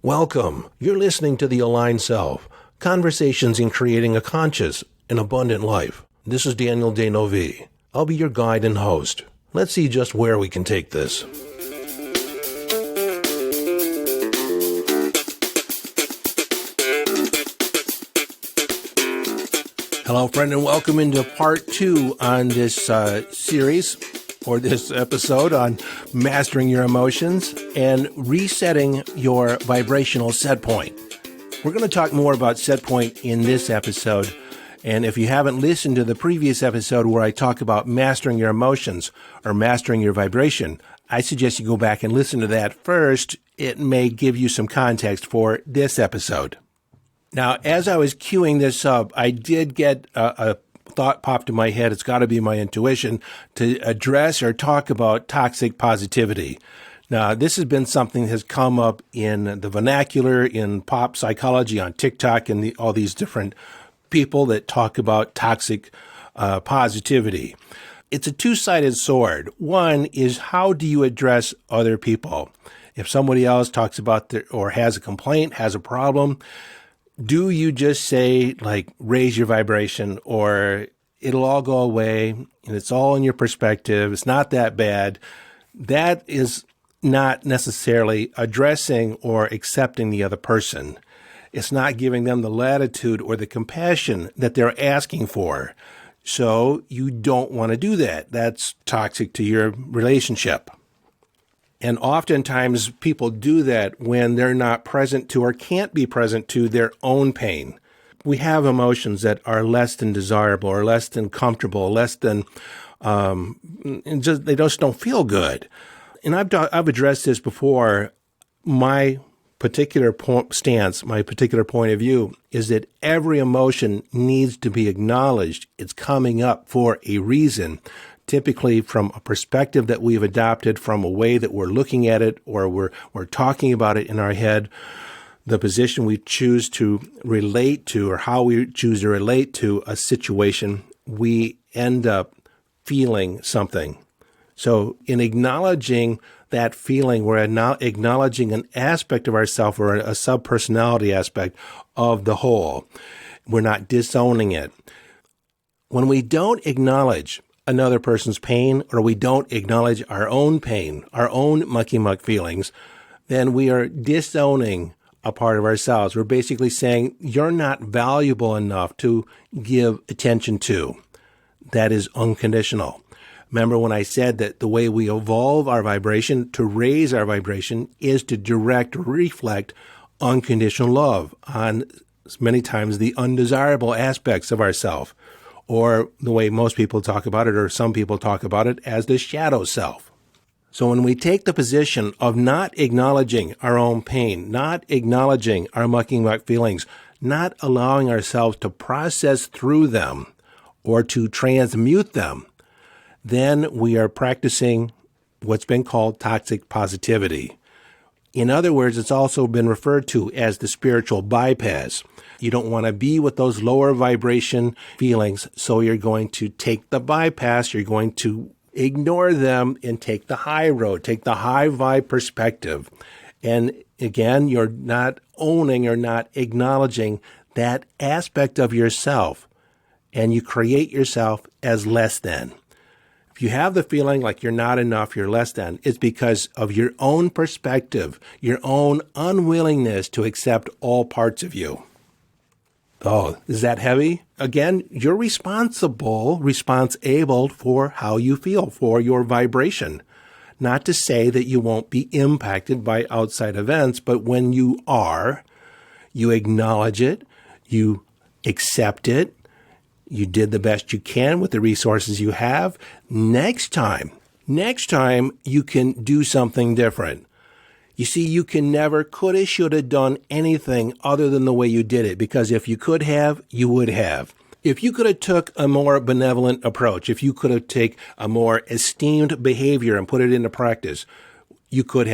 Welcome. You're listening to The Aligned Self, Conversations in Creating a Conscious and Abundant Life. This is Daniel Denovi. I'll be your guide and host. Let's see just where we can take this. Hello, friend, and welcome into part 2 on this series, or this episode on mastering your emotions and resetting your vibrational set point. We're going to talk more about set point in this episode. And if you haven't listened to the previous episode where I talk about mastering your emotions or mastering your vibration, I suggest you go back and listen to that first. It may give you some context for this episode. Now, as I was queuing this up, I did get a thought popped in my head. It's got to be my intuition to address or talk about toxic positivity. Now, this has been something that has come up in the vernacular, in pop psychology, on TikTok, and all these different people that talk about toxic positivity. It's a two-sided sword. One is, how do you address other people? If somebody else talks about or has a complaint, has a problem, do you just say, like, raise your vibration, or it'll all go away and it's all in your perspective, it's not that bad? That is not necessarily addressing or accepting the other person. It's not giving them the latitude or the compassion that they're asking for. So you don't want to do that. That's toxic to your relationship. And oftentimes people do that when they're not present to or can't be present to their own pain. We have emotions that are less than desirable or less than comfortable, less than, they just don't feel good. And I've addressed this before. My particular stance, my particular point of view is that every emotion needs to be acknowledged. It's coming up for a reason. Typically from a perspective that we've adopted, from a way that we're looking at it, or we're talking about it in our head, the position we choose to relate to, or how we choose to relate to a situation, we end up feeling something. So in acknowledging that feeling, we're now acknowledging an aspect of ourselves, or a subpersonality aspect of the whole. We're not disowning it. When we don't acknowledge another person's pain, or we don't acknowledge our own pain, our own mucky-muck feelings, then we are disowning a part of ourselves. We're basically saying, you're not valuable enough to give attention to. That is unconditional. Remember when I said that the way we evolve our vibration, to raise our vibration, is to direct, reflect unconditional love on, many times, the undesirable aspects of ourself. Or the way most people talk about it, or some people talk about it, as the shadow self. So when we take the position of not acknowledging our own pain, not acknowledging our mucky-muck feelings, not allowing ourselves to process through them or to transmute them, then we are practicing what's been called toxic positivity. In other words, it's also been referred to as the spiritual bypass. You don't want to be with those lower vibration feelings, so you're going to take the bypass, you're going to ignore them and take the high road, take the high vibe perspective. And again, you're not owning or not acknowledging that aspect of yourself, and you create yourself as less than. If you have the feeling like you're not enough, you're less than, it's because of your own perspective, your own unwillingness to accept all parts of you. Oh, is that heavy? Again, you're responsible for how you feel, for your vibration. Not to say that you won't be impacted by outside events, but when you are, you acknowledge it, you accept it, you did the best you can with the resources you have. Next time, you can do something different. You see, you can never coulda, shoulda done anything other than the way you did it, because if you could have, you would have. If you could have took a more benevolent approach, if you could have taken a more esteemed behavior and put it into practice, you would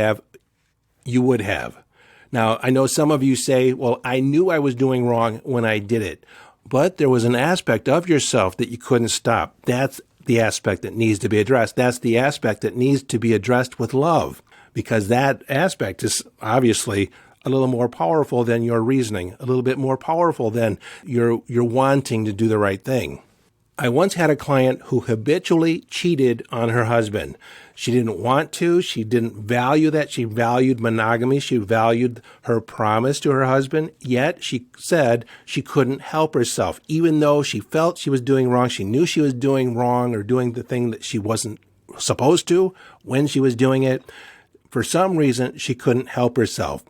have. Now, I know some of you say, well, I knew I was doing wrong when I did it. But there was an aspect of yourself that you couldn't stop. That's the aspect that needs to be addressed. That's the aspect that needs to be addressed with love, because that aspect is obviously a little more powerful than your reasoning, a little bit more powerful than your wanting to do the right thing. I once had a client who habitually cheated on her husband. She didn't want to. She didn't value that. She valued monogamy. She valued her promise to her husband. Yet she said she couldn't help herself. Even though she felt she was doing wrong, she knew she was doing wrong or doing the thing that she wasn't supposed to when she was doing it. For some reason, she couldn't help herself.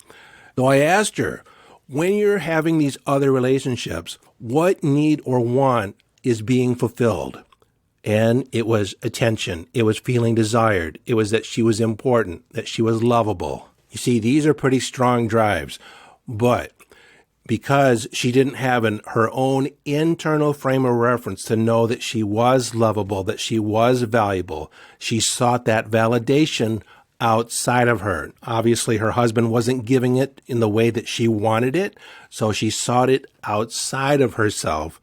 So I asked her, when you're having these other relationships, what need or want is being fulfilled? And it was attention. It was feeling desired. It was that she was important, that she was lovable. You see, these are pretty strong drives. But because she didn't have her own internal frame of reference to know that she was lovable, that she was valuable, she sought that validation outside of her. Obviously, her husband wasn't giving it in the way that she wanted it, so she sought it outside of herself.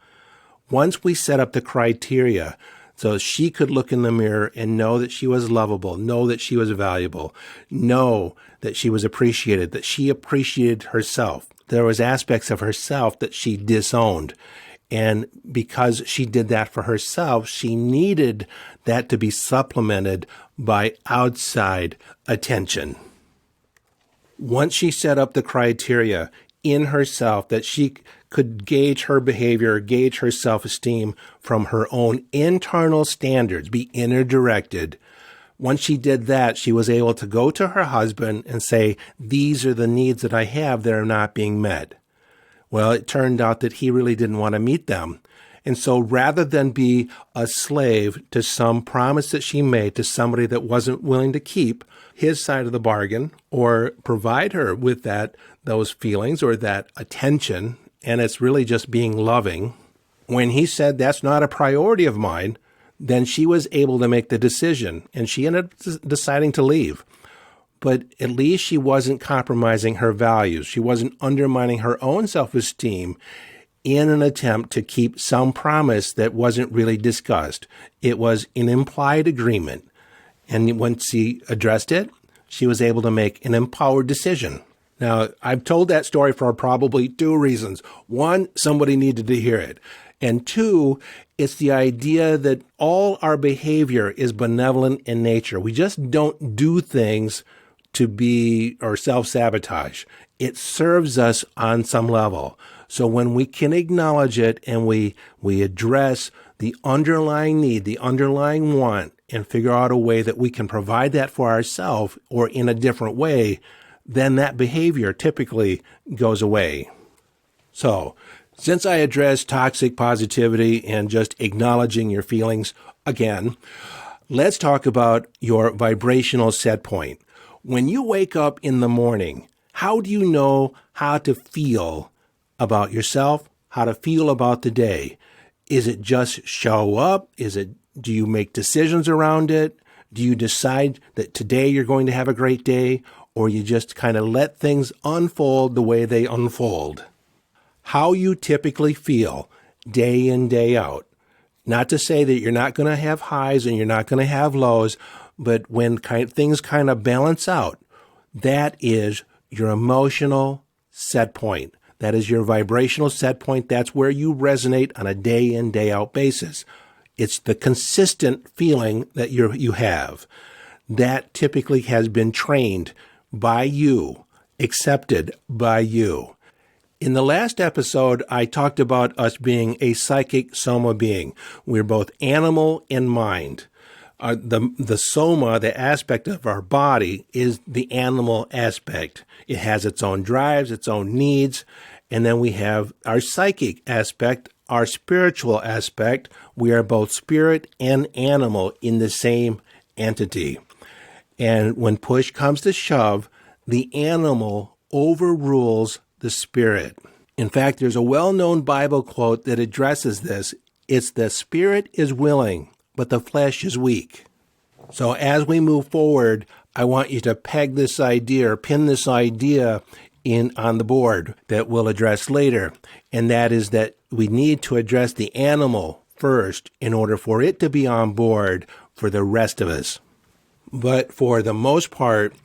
Once we set up the criteria so she could look in the mirror and know that she was lovable, know that she was valuable, know that she was appreciated, that she appreciated herself. There was aspects of herself that she disowned. And because she did that for herself, she needed that to be supplemented by outside attention. Once she set up the criteria in herself that she could gauge her behavior, gauge her self-esteem from her own internal standards, be inner directed. Once she did that, she was able to go to her husband and say, these are the needs that I have that are not being met. Well, it turned out that he really didn't want to meet them. And so rather than be a slave to some promise that she made to somebody that wasn't willing to keep his side of the bargain or provide her with those feelings or that attention, and it's really just being loving, when he said that's not a priority of mine, then she was able to make the decision, and she ended up deciding to leave. But at least she wasn't compromising her values. She wasn't undermining her own self-esteem in an attempt to keep some promise that wasn't really discussed. It was an implied agreement. And once she addressed it, she was able to make an empowered decision. Now, I've told that story for probably two reasons. One, somebody needed to hear it. And two, it's the idea that all our behavior is benevolent in nature. We just don't do things to be or self-sabotage. It serves us on some level. So when we can acknowledge it and we address the underlying need, the underlying want, and figure out a way that we can provide that for ourselves or in a different way, then that behavior typically goes away. So, since I addressed toxic positivity and just acknowledging your feelings again, let's talk about your vibrational set point. When you wake up in the morning, how do you know how to feel about yourself, how to feel about the day? Is it just show up? Do you make decisions around it? Do you decide that today you're going to have a great day? Or you just kind of let things unfold the way they unfold? How you typically feel day in, day out. Not to say that you're not going to have highs and you're not going to have lows, but when things kind of balance out, that is your emotional set point. That is your vibrational set point. That's where you resonate on a day in, day out basis. It's the consistent feeling that you have. That typically has been trained by you, accepted by you. In the last episode, I talked about us being a psychic soma being. We're both animal and mind. The soma, the aspect of our body, is the animal aspect. It has its own drives, its own needs. And then we have our psychic aspect, our spiritual aspect. We are both spirit and animal in the same entity. And when push comes to shove, the animal overrules the spirit. In fact, there's a well-known Bible quote that addresses this. It's the spirit is willing, but the flesh is weak. So as we move forward, I want you to peg this idea or pin this idea on the board that we'll address later. And that is that we need to address the animal first in order for it to be on board for the rest of us. But for the most part,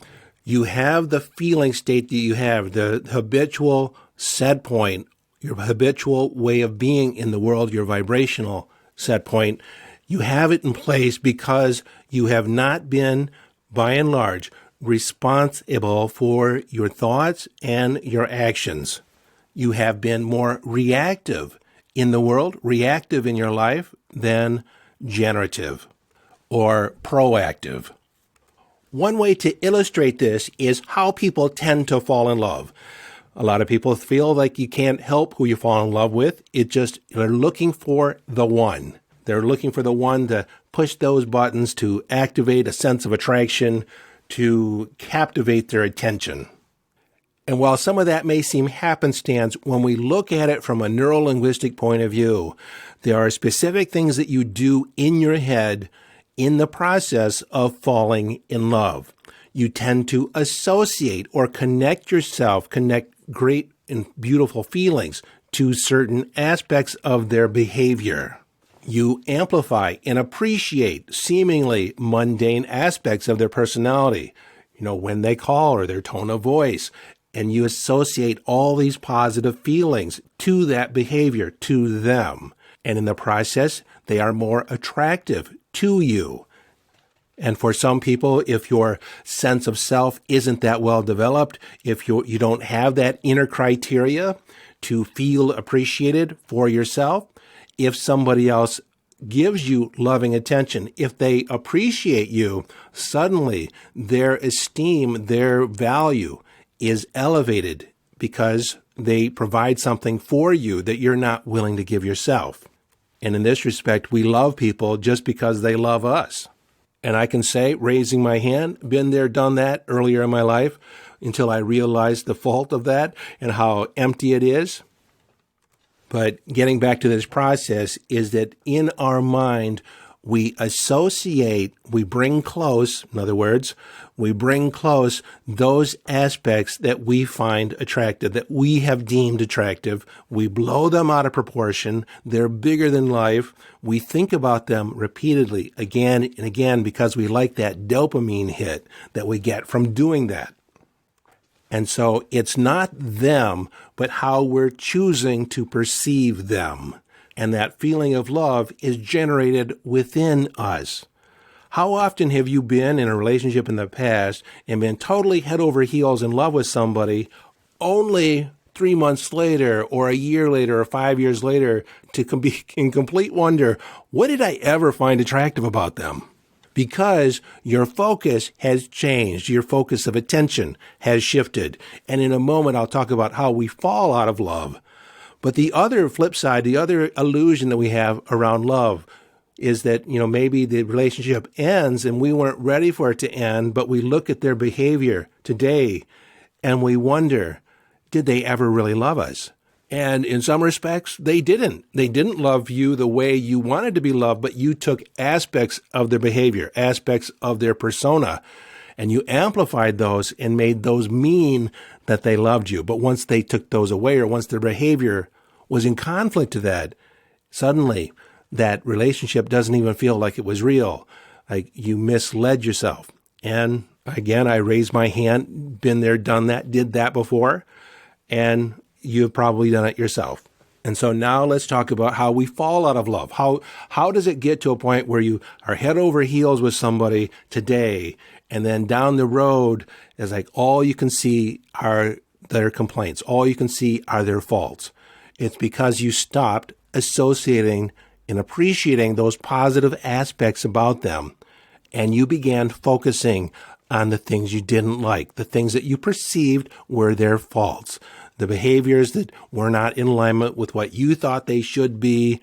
You have the feeling state that you have, the habitual set point, your habitual way of being in the world, your vibrational set point. You have it in place because you have not been, by and large, responsible for your thoughts and your actions. You have been more reactive in the world, reactive in your life, than generative or proactive. One way to illustrate this is how people tend to fall in love. A lot of people feel like you can't help who you fall in love with. They're looking for the one. They're looking for the one to push those buttons to activate a sense of attraction, to captivate their attention. And while some of that may seem happenstance, when we look at it from a neuro-linguistic point of view, there are specific things that you do in your head in the process of falling in love. You tend to associate or connect great and beautiful feelings to certain aspects of their behavior. You amplify and appreciate seemingly mundane aspects of their personality, when they call or their tone of voice, and you associate all these positive feelings to that behavior, to them. And in the process, they are more attractive to you. And for some people, if your sense of self isn't that well developed, if you don't have that inner criteria to feel appreciated for yourself, if somebody else gives you loving attention, if they appreciate you, suddenly their esteem, their value is elevated because they provide something for you that you're not willing to give yourself. And in this respect, we love people just because they love us. And I can say, raising my hand, been there, done that earlier in my life until I realized the fault of that and how empty it is. But getting back to this process is that in our mind, we associate, we bring close, in other words, we bring close those aspects that we find attractive, that we have deemed attractive. We blow them out of proportion. They're bigger than life. We think about them repeatedly again and again because we like that dopamine hit that we get from doing that. And so it's not them, but how we're choosing to perceive them. And that feeling of love is generated within us. How often have you been in a relationship in the past and been totally head over heels in love with somebody only 3 months later or a year later or 5 years later to be in complete wonder, what did I ever find attractive about them? Because your focus has changed. Your focus of attention has shifted. And in a moment, I'll talk about how we fall out of love. But the other flip side, the other illusion that we have around love is that, maybe the relationship ends and we weren't ready for it to end, but we look at their behavior today and we wonder, did they ever really love us? And in some respects, they didn't. They didn't love you the way you wanted to be loved, but you took aspects of their behavior, aspects of their persona, and you amplified those and made those mean that they loved you. But once they took those away, or once their behavior was in conflict to that, suddenly that relationship doesn't even feel like it was real. Like you misled yourself. And again, I raised my hand, been there, done that, did that before, and you've probably done it yourself. And so now let's talk about how we fall out of love. How does it get to a point where you are head over heels with somebody today, and then down the road is like all you can see are their complaints. All you can see are their faults. It's because you stopped associating and appreciating those positive aspects about them, and you began focusing on the things you didn't like, the things that you perceived were their faults, the behaviors that were not in alignment with what you thought they should be.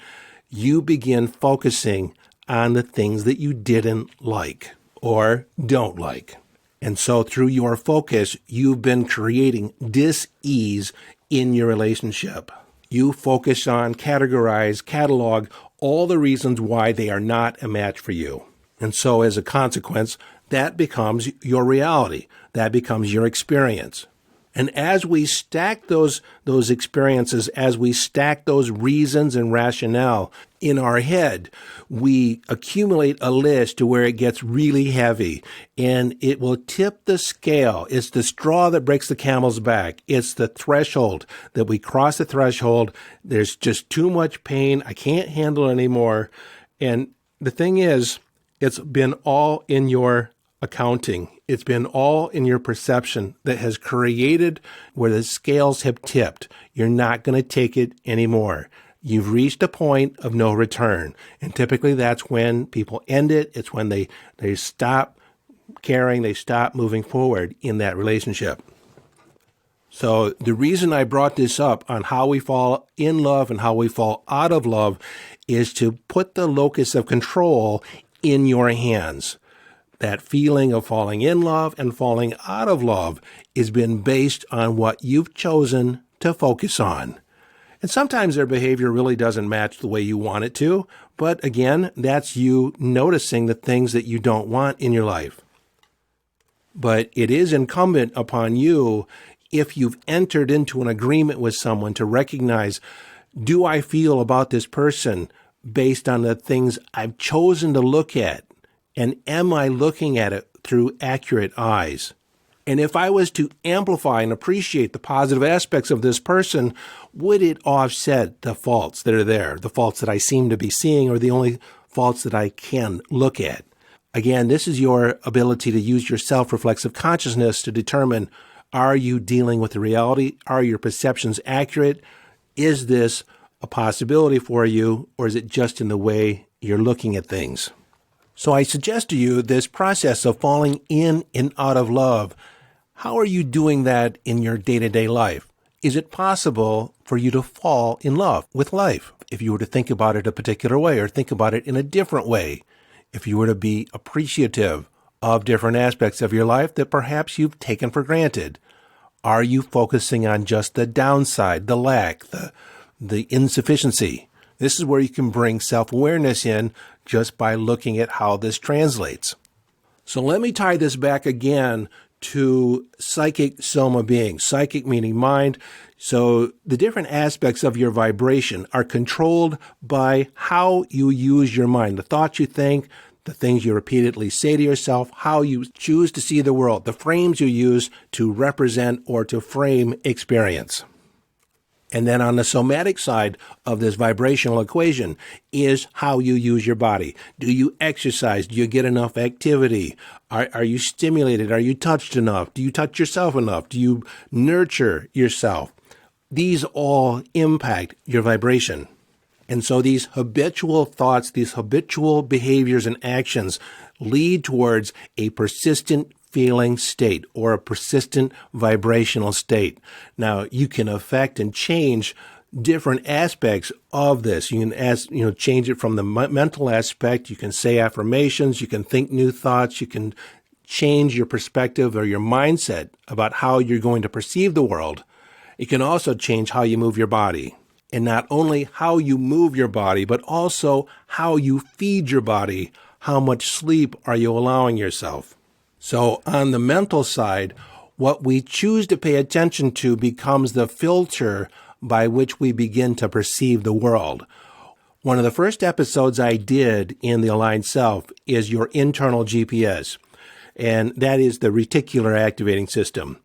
You begin focusing on the things that you didn't like or don't like. And so through your focus, you've been creating dis-ease in your relationship. You focus on, categorize, catalog all the reasons why they are not a match for you. And so as a consequence, that becomes your reality. That becomes your experience. And as we stack those experiences, as we stack those reasons and rationale in our head, we accumulate a list to where it gets really heavy, and it will tip the scale. It's the straw that breaks the camel's back. It's the threshold that we cross the threshold. There's just too much pain. I can't handle it anymore. And the thing is, it's been all in your accounting. It's been all in your perception that has created where the scales have tipped. You're not going to take it anymore. You've reached a point of no return. And typically that's when people end it. It's when they stop caring, they stop moving forward in that relationship. So the reason I brought this up on how we fall in love and how we fall out of love is to put the locus of control in your hands. That feeling of falling in love and falling out of love has been based on what you've chosen to focus on. And sometimes their behavior really doesn't match the way you want it to, but again, that's you noticing the things that you don't want in your life. But it is incumbent upon you, if you've entered into an agreement with someone, to recognize, do I feel about this person based on the things I've chosen to look at? And am I looking at it through accurate eyes? And if I was to amplify and appreciate the positive aspects of this person, would it offset the faults that are there, the faults that I seem to be seeing, or the only faults that I can look at? Again, this is your ability to use your self-reflexive consciousness to determine, are you dealing with the reality? Are your perceptions accurate? Is this a possibility for you, or is it just in the way you're looking at things? So I suggest to you this process of falling in and out of love. How are you doing that in your day-to-day life? Is it possible for you to fall in love with life? If you were to think about it a particular way, or think about it in a different way, if you were to be appreciative of different aspects of your life that perhaps you've taken for granted, are you focusing on just the downside, the lack, the insufficiency? This is where you can bring self-awareness in just by looking at how this translates. So let me tie this back again to psychic soma being. Psychic meaning mind. So the different aspects of your vibration are controlled by how you use your mind, the thoughts you think, the things you repeatedly say to yourself, how you choose to see the world, the frames you use to represent or to frame experience. And then on the somatic side of this vibrational equation is how you use your body. Do you exercise? Do you get enough activity? Are you stimulated? Are you touched enough? Do you touch yourself enough? Do you nurture yourself? These all impact your vibration. And so these habitual thoughts, these habitual behaviors and actions lead towards a persistent feeling state or a persistent vibrational state. Now, you can affect and change different aspects of this. You can change it from the mental aspect. You can say affirmations. You can think new thoughts. You can change your perspective or your mindset about how you're going to perceive the world. It can also change how you move your body. And not only how you move your body, but also how you feed your body. How much sleep are you allowing yourself? So on the mental side, what we choose to pay attention to becomes the filter by which we begin to perceive the world. One of the first episodes I did in the Aligned Self is your internal GPS, and that is the reticular activating system.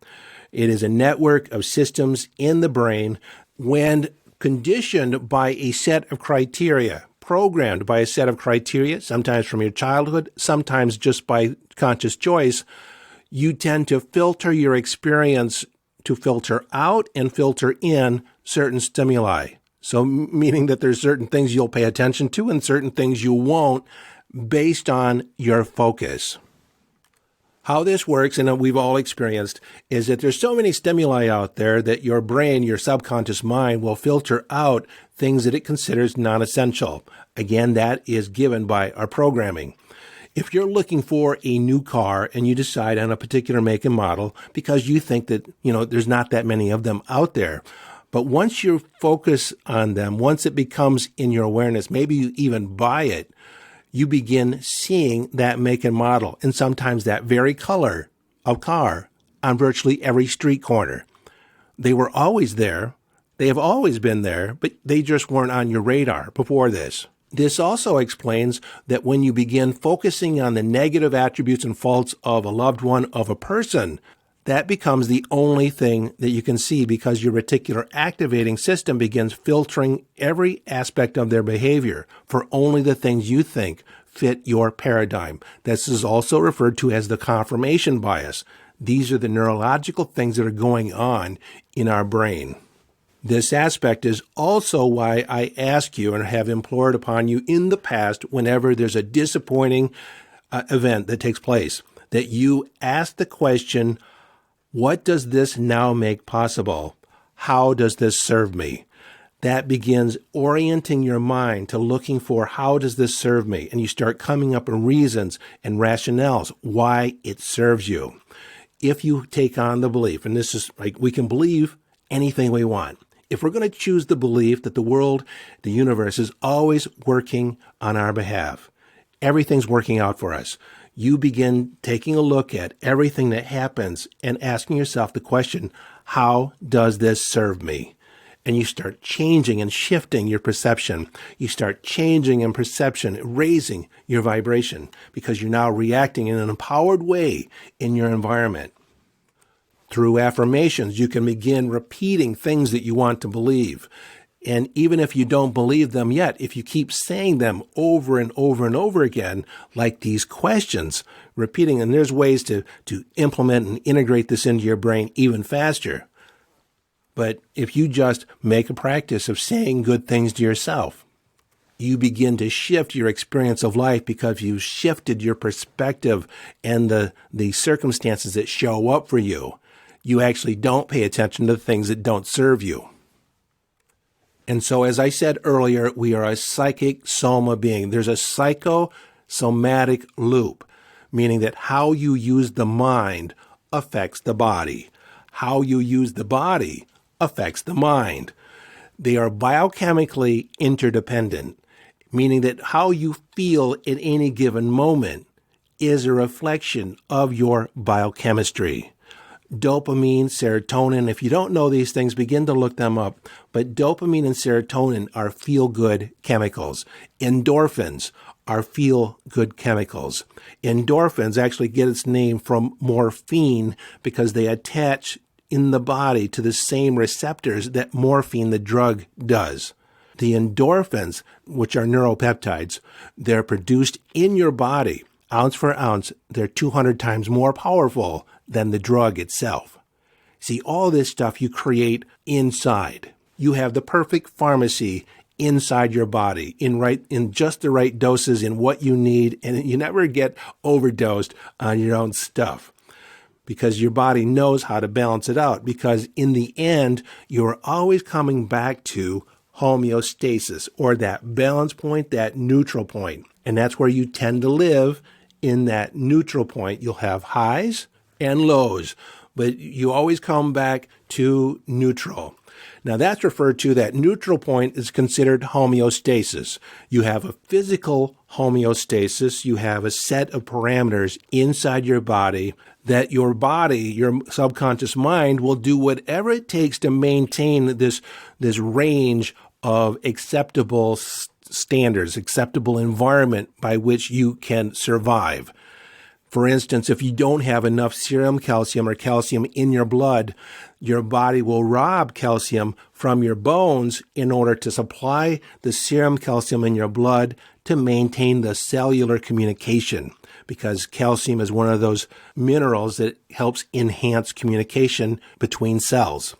It is a network of systems in the brain when conditioned by a set of criteria, programmed by a set of criteria, sometimes from your childhood, sometimes just by conscious choice. You tend to filter your experience to filter out and filter in certain stimuli. So meaning that there's certain things you'll pay attention to and certain things you won't based on your focus. How this works, and we've all experienced, is that there's so many stimuli out there that your brain, your subconscious mind, will filter out things that it considers non-essential. Again, that is given by our programming. If you're looking for a new car and you decide on a particular make and model because you think that, there's not that many of them out there, but once you focus on them, once it becomes in your awareness, maybe you even buy it, you begin seeing that make and model, and sometimes that very color of car on virtually every street corner. They were always there. They have always been there, but they just weren't on your radar before this. This also explains that when you begin focusing on the negative attributes and faults of a loved one, of a person, that becomes the only thing that you can see because your reticular activating system begins filtering every aspect of their behavior for only the things you think fit your paradigm. This is also referred to as the confirmation bias. These are the neurological things that are going on in our brain. This aspect is also why I ask you and have implored upon you in the past, whenever there's a disappointing event that takes place, that you ask the question, what does this now make possible? How does this serve me? That begins orienting your mind to looking for how does this serve me? And you start coming up with reasons and rationales why it serves you. If you take on the belief, and this is like we can believe anything we want. If we're going to choose the belief that the world, the universe is always working on our behalf, everything's working out for us, you begin taking a look at everything that happens and asking yourself the question, how does this serve me? And you start changing and shifting your perception. You start changing in perception, raising your vibration, because you're now reacting in an empowered way in your environment. Through affirmations, you can begin repeating things that you want to believe. And even if you don't believe them yet, if you keep saying them over and over and over again, like these questions, repeating, and there's ways to implement and integrate this into your brain even faster. But if you just make a practice of saying good things to yourself, you begin to shift your experience of life because you've shifted your perspective and the circumstances that show up for you. You actually don't pay attention to the things that don't serve you. And so, as I said earlier, we are a psychic soma being. There's a psychosomatic loop, meaning that how you use the mind affects the body. How you use the body affects the mind. They are biochemically interdependent, meaning that how you feel at any given moment is a reflection of your biochemistry. Dopamine, serotonin, if you don't know these things, begin to look them up. But dopamine and serotonin are feel-good chemicals. Endorphins are feel-good chemicals. Endorphins actually get its name from morphine because they attach in the body to the same receptors that morphine, the drug, does. The endorphins, which are neuropeptides, they're produced in your body. Ounce for ounce, they're 200 times more powerful than the drug itself. See, all this stuff you create inside. You have the perfect pharmacy inside your body, in just the right doses, in what you need, and you never get overdosed on your own stuff because your body knows how to balance it out, because in the end, you're always coming back to homeostasis, or that balance point, that neutral point. And that's where you tend to live. In that neutral point, you'll have highs and lows, but you always come back to neutral. Now that's referred to, that neutral point is considered homeostasis. You have a physical homeostasis. You have a set of parameters inside your body that your body, your subconscious mind, will do whatever it takes to maintain this range of acceptable standards, acceptable environment by which you can survive. For instance, if you don't have enough serum calcium or calcium in your blood, your body will rob calcium from your bones in order to supply the serum calcium in your blood to maintain the cellular communication, because calcium is one of those minerals that helps enhance communication between cells.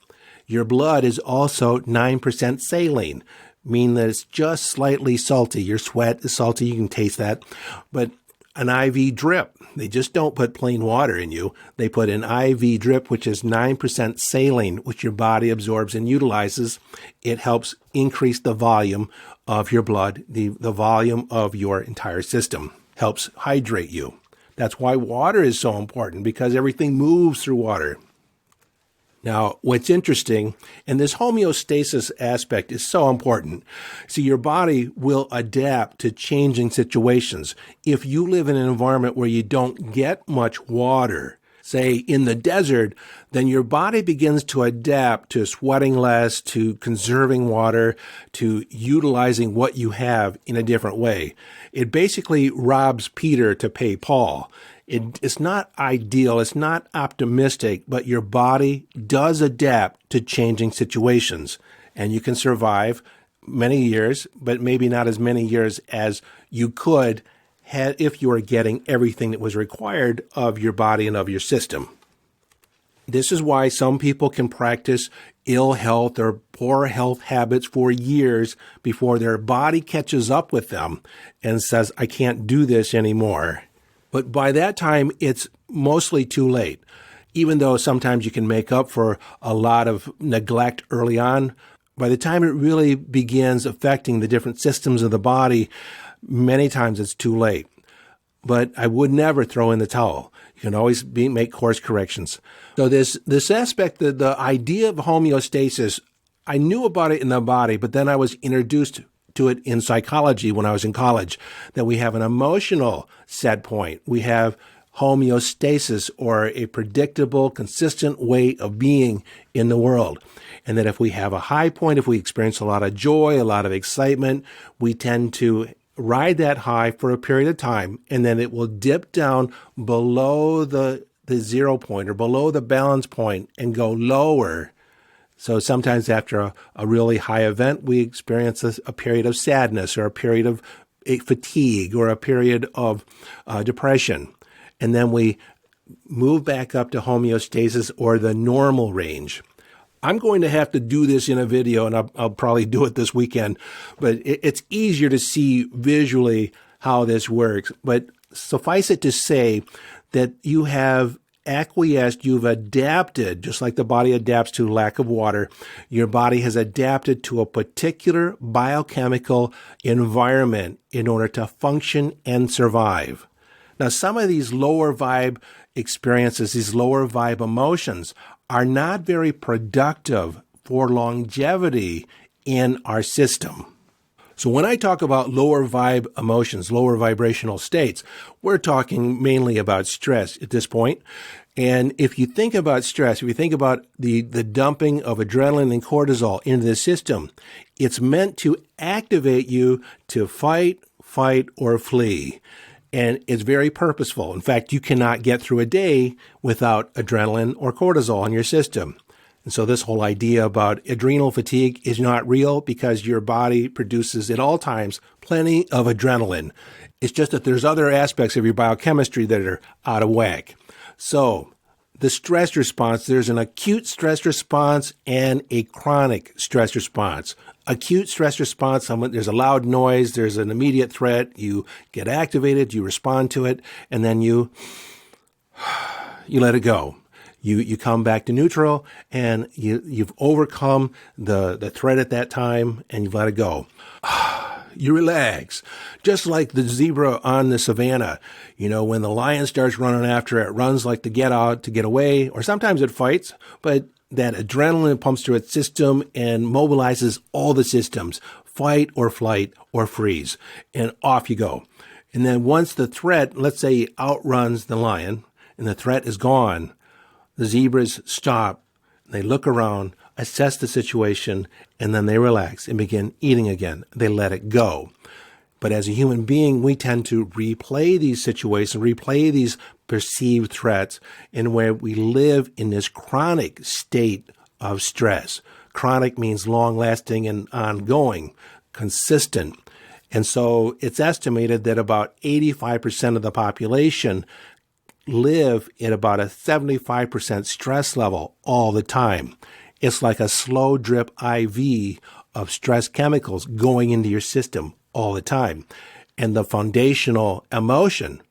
Your blood is also 9% saline, meaning that it's just slightly salty. Your sweat is salty, you can taste that, but an IV drip. They just don't put plain water in you. They put an IV drip, which is 9% saline, which your body absorbs and utilizes. It helps increase the volume of your blood, the volume of your entire system, helps hydrate you. That's why water is so important, because everything moves through water. Now, what's interesting, and this homeostasis aspect is so important. See, your body will adapt to changing situations. If you live in an environment where you don't get much water, say in the desert, then your body begins to adapt to sweating less, to conserving water, to utilizing what you have in a different way. It basically robs Peter to pay Paul. It's not ideal, it's not optimistic, but your body does adapt to changing situations. And you can survive many years, but maybe not as many years as you could if you were getting everything that was required of your body and of your system. This is why some people can practice ill health or poor health habits for years before their body catches up with them and says, I can't do this anymore. But by that time, it's mostly too late. Even though sometimes you can make up for a lot of neglect early on, by the time it really begins affecting the different systems of the body, many times it's too late. But I would never throw in the towel. You can always make course corrections. So this aspect, the idea of homeostasis, I knew about it in the body, but then I was introduced to it in psychology when I was in college, that we have an emotional set point. We have homeostasis, or a predictable, consistent way of being in the world. And that if we have a high point, if we experience a lot of joy, a lot of excitement, we tend to ride that high for a period of time, and then it will dip down below the 0 point or below the balance point and go lower. So sometimes after a really high event, we experience a period of sadness or a period of fatigue or a period of depression. And then we move back up to homeostasis, or the normal range. I'm going to have to do this in a video, and I'll probably do it this weekend, but it's easier to see visually how this works. But suffice it to say that you have acquiesced, you've adapted, just like the body adapts to lack of water. Your body has adapted to a particular biochemical environment in order to function and survive. Now, some of these lower vibe experiences, these lower vibe emotions, are not very productive for longevity in our system. So when I talk about lower vibe emotions, lower vibrational states, we're talking mainly about stress at this point. And if you think about stress, if you think about the dumping of adrenaline and cortisol into the system, it's meant to activate you to fight, or flee. And it's very purposeful. In fact, you cannot get through a day without adrenaline or cortisol in your system. And so this whole idea about adrenal fatigue is not real, because your body produces at all times plenty of adrenaline. It's just that there's other aspects of your biochemistry that are out of whack. So the stress response, there's an acute stress response and a chronic stress response. Acute stress response, there's a loud noise, there's an immediate threat, you get activated, you respond to it, and then you let it go. You come back to neutral, and you've overcome the threat at that time, and you've let it go. You relax. Just like the zebra on the savannah. You know, when the lion starts running after it, runs like to get out, to get away, or sometimes it fights, but that adrenaline pumps through its system and mobilizes all the systems, fight or flight or freeze, and off you go. And then once the threat, let's say, outruns the lion and the threat is gone, the zebras stop, they look around, assess the situation, and then they relax and begin eating again. They let it go. But as a human being, we tend to replay these situations, replay these perceived threats, in where we live in this chronic state of stress. Chronic means long-lasting and ongoing, consistent. And so it's estimated that about 85% of the population live at about a 75% stress level all the time. It's like a slow drip IV of stress chemicals going into your system all the time. And the foundational emotion,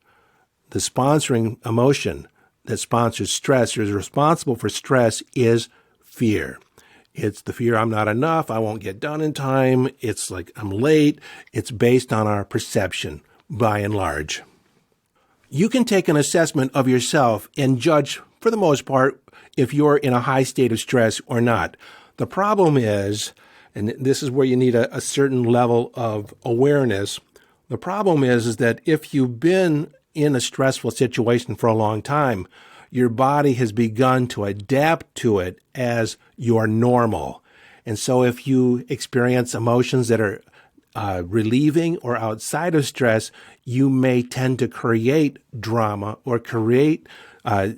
the sponsoring emotion that sponsors stress, or is responsible for stress, is fear. It's the fear I'm not enough, I won't get done in time, it's like I'm late. It's based on our perception, by and large. You can take an assessment of yourself and judge, for the most part, if you're in a high state of stress or not. The problem is, and this is where you need a certain level of awareness, the problem is that if you've been in a stressful situation for a long time, your body has begun to adapt to it as your normal. And so if you experience emotions that are relieving or outside of stress, you may tend to create drama or create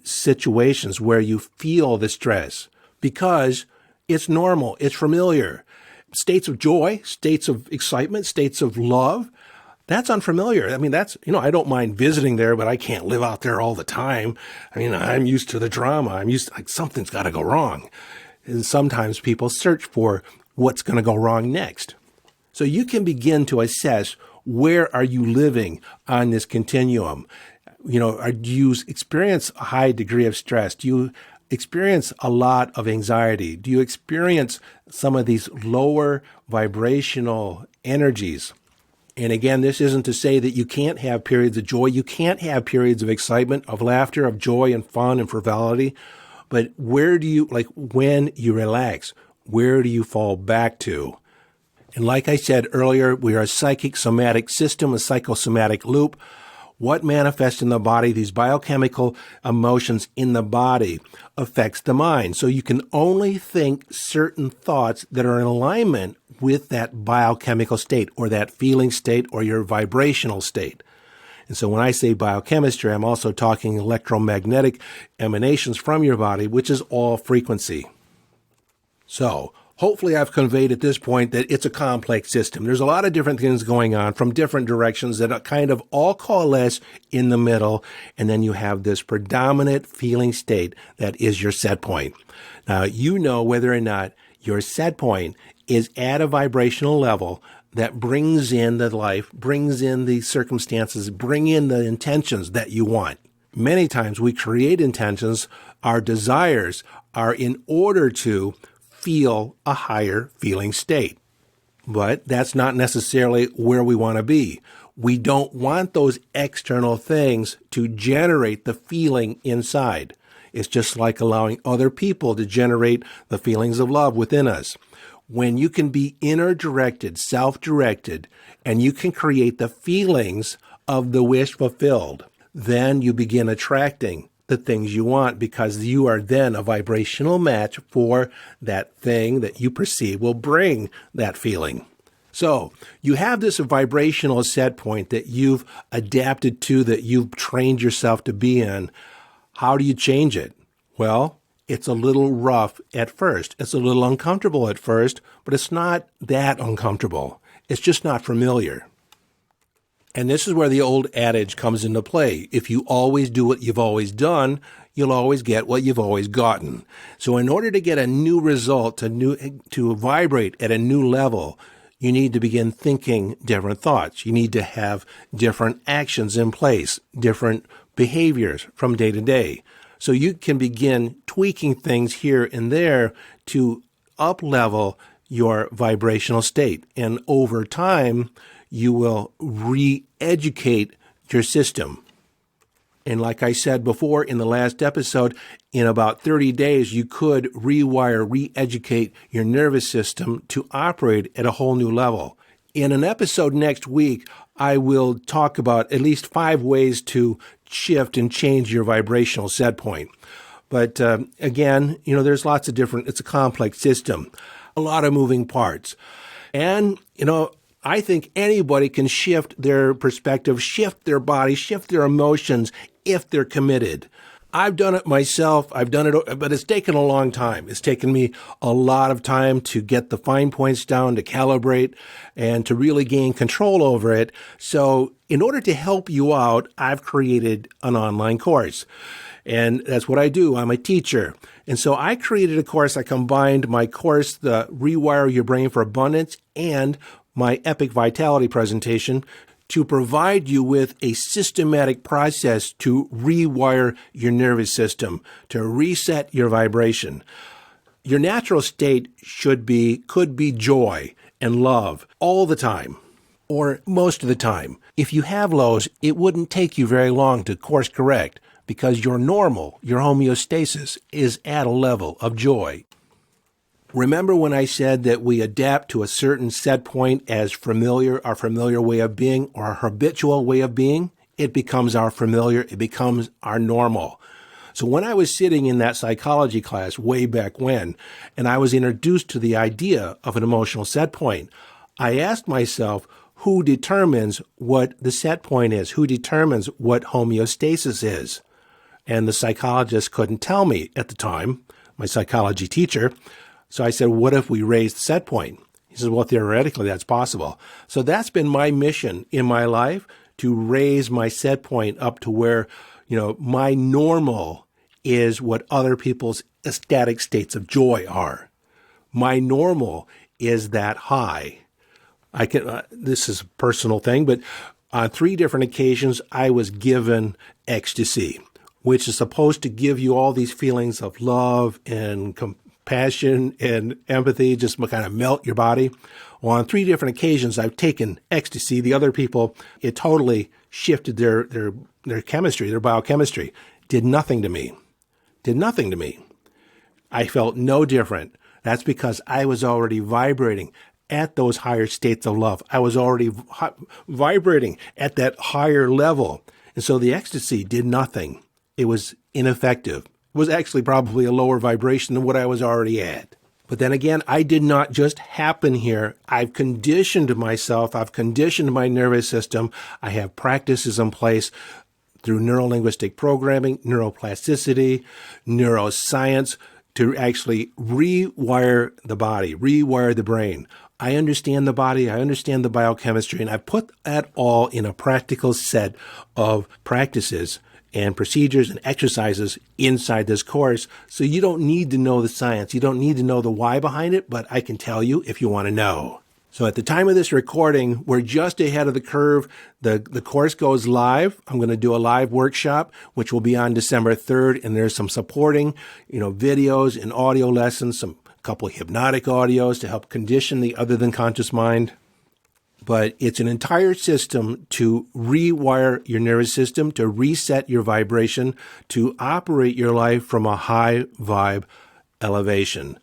situations where you feel the stress because it's normal, it's familiar. States of joy, states of excitement, states of love, that's unfamiliar. I mean, I don't mind visiting there, but I can't live out there all the time. I mean, I'm used to the drama. Something's got to go wrong. And sometimes people search for what's going to go wrong next. So you can begin to assess, where are you living on this continuum? Do you experience a high degree of stress? Do you experience a lot of anxiety? Do you experience some of these lower vibrational energies? And again, this isn't to say that you can't have periods of joy. You can't have periods of excitement, of laughter, of joy and fun and frivolity. But when you relax, where do you fall back to? And like I said earlier, we are a psychic somatic system, a psychosomatic loop. What manifests in the body, these biochemical emotions in the body, affects the mind. So you can only think certain thoughts that are in alignment with that biochemical state or that feeling state or your vibrational state. And so when I say biochemistry, I'm also talking electromagnetic emanations from your body, which is all frequency. So hopefully I've conveyed at this point that it's a complex system. There's a lot of different things going on from different directions that kind of all coalesce in the middle, and then you have this predominant feeling state that is your set point. Now, you know whether or not your set point is at a vibrational level that brings in the life, brings in the circumstances, bring in the intentions that you want. Many times we create intentions, our desires are in order to feel a higher feeling state. But that's not necessarily where we want to be. We don't want those external things to generate the feeling inside. It's just like allowing other people to generate the feelings of love within us. When you can be inner-directed, self-directed, and you can create the feelings of the wish fulfilled, then you begin attracting the things you want, because you are then a vibrational match for that thing that you perceive will bring that feeling. So you have this vibrational set point that you've adapted to, that you've trained yourself to be in. How do you change it? Well, it's a little rough at first. It's a little uncomfortable at first, but it's not that uncomfortable. It's just not familiar. And this is where the old adage comes into play. If you always do what you've always done, you'll always get what you've always gotten. So in order to get a new result, to vibrate at a new level, you need to begin thinking different thoughts. You need to have different actions in place, different behaviors from day to day. So you can begin tweaking things here and there to up-level your vibrational state. And over time, you will re-educate your system. And like I said before in the last episode, in about 30 days, you could rewire, re-educate your nervous system to operate at a whole new level. In an episode next week, I will talk about at least 5 ways to shift and change your vibrational set point. But again, there's lots of different, it's a complex system, a lot of moving parts. And, I think anybody can shift their perspective, shift their body, shift their emotions if they're committed. I've done it myself. I've done it, but it's taken a long time. It's taken me a lot of time to get the fine points down, to calibrate, and to really gain control over it. So in order to help you out, I've created an online course. And that's what I do. I'm a teacher. And so I created a course. I combined my course, the Rewire Your Brain for Abundance, and my Epic Vitality presentation to provide you with a systematic process to rewire your nervous system, to reset your vibration. Your natural state could be joy and love all the time, or most of the time. If you have lows, it wouldn't take you very long to course correct, because your normal, your homeostasis, is at a level of joy. Remember when I said that we adapt to a certain set point as our familiar way of being, or our habitual way of being? It becomes our familiar, it becomes our normal. So when I was sitting in that psychology class way back when, and I was introduced to the idea of an emotional set point, I asked myself, who determines what the set point is? Who determines what homeostasis is? And the psychologist couldn't tell me at the time, my psychology teacher. So I said, what if we raise the set point? He says, well, theoretically, that's possible. So that's been my mission in my life, to raise my set point up to where, my normal is what other people's ecstatic states of joy are. My normal is that high. This is a personal thing, but on 3 different occasions, I was given ecstasy, which is supposed to give you all these feelings of love and compassion and empathy, just kind of melt your body. Well, on 3 different occasions, I've taken ecstasy. The other people, it totally shifted their chemistry, their biochemistry. Did nothing to me. I felt no different. That's because I was already vibrating at those higher states of love. I was already vibrating at that higher level. And so the ecstasy did nothing. It was ineffective. It was actually probably a lower vibration than what I was already at. But then again, I did not just happen here. I've conditioned myself. I've conditioned my nervous system. I have practices in place through neuro-linguistic programming, neuroplasticity, neuroscience, to actually rewire the body, rewire the brain. I understand the body, I understand the biochemistry, and I put that all in a practical set of practices and procedures and exercises inside this course. So you don't need to know the science. You don't need to know the why behind it, but I can tell you if you want to know. So at the time of this recording, we're just ahead of the curve. The course goes live. I'm going to do a live workshop, which will be on December 3rd. And there's some supporting, videos and audio lessons, a couple of hypnotic audios to help condition the other than conscious mind. But it's an entire system to rewire your nervous system, to reset your vibration, to operate your life from a high vibe elevation.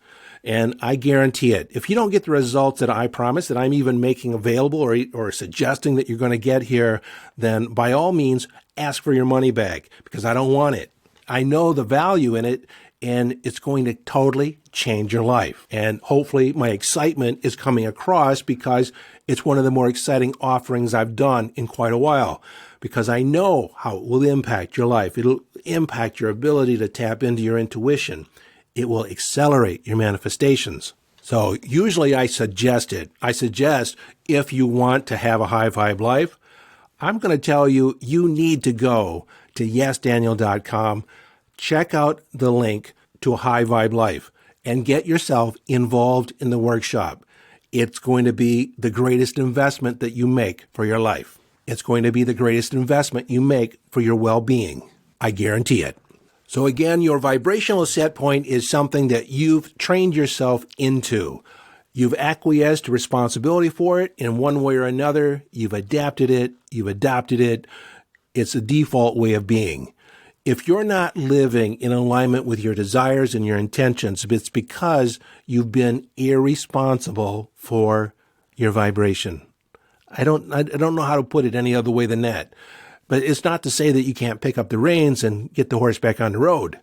And I guarantee it. If you don't get the results that I promise, that I'm even making available or suggesting that you're going to get here, then by all means, ask for your money back, because I don't want it. I know the value in it, and it's going to totally change your life. And hopefully my excitement is coming across, because it's one of the more exciting offerings I've done in quite a while, because I know how it will impact your life. It'll impact your ability to tap into your intuition. It will accelerate your manifestations. So usually I suggest it. I suggest, if you want to have a high vibe life, I'm going to tell you, you need to go to yesdaniel.com, check out the link to a high vibe life, and get yourself involved in the workshop. It's going to be the greatest investment that you make for your life. It's going to be the greatest investment you make for your well-being. I guarantee it. So again, your vibrational set point is something that you've trained yourself into. You've acquiesced to responsibility for it in one way or another. You've adapted it. You've adopted it. It's a default way of being. If you're not living in alignment with your desires and your intentions, it's because you've been irresponsible for your vibration. I don't know how to put it any other way than that. But it's not to say that you can't pick up the reins and get the horse back on the road.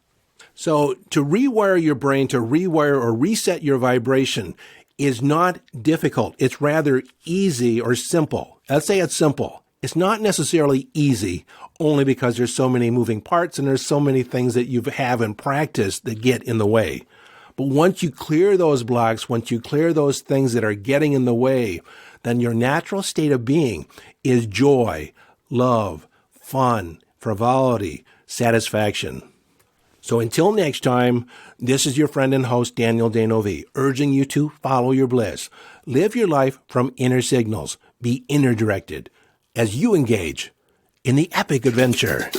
So to rewire your brain, to rewire or reset your vibration is not difficult. It's rather easy or simple. Let's say it's simple. It's not necessarily easy, only because there's so many moving parts and there's so many things that you have in practice that get in the way. But once you clear those blocks, once you clear those things that are getting in the way, then your natural state of being is joy, love, fun, frivolity, satisfaction. So until next time, this is your friend and host, Daniel Denovi, urging you to follow your bliss. Live your life from inner signals. Be inner directed as you engage in the epic adventure.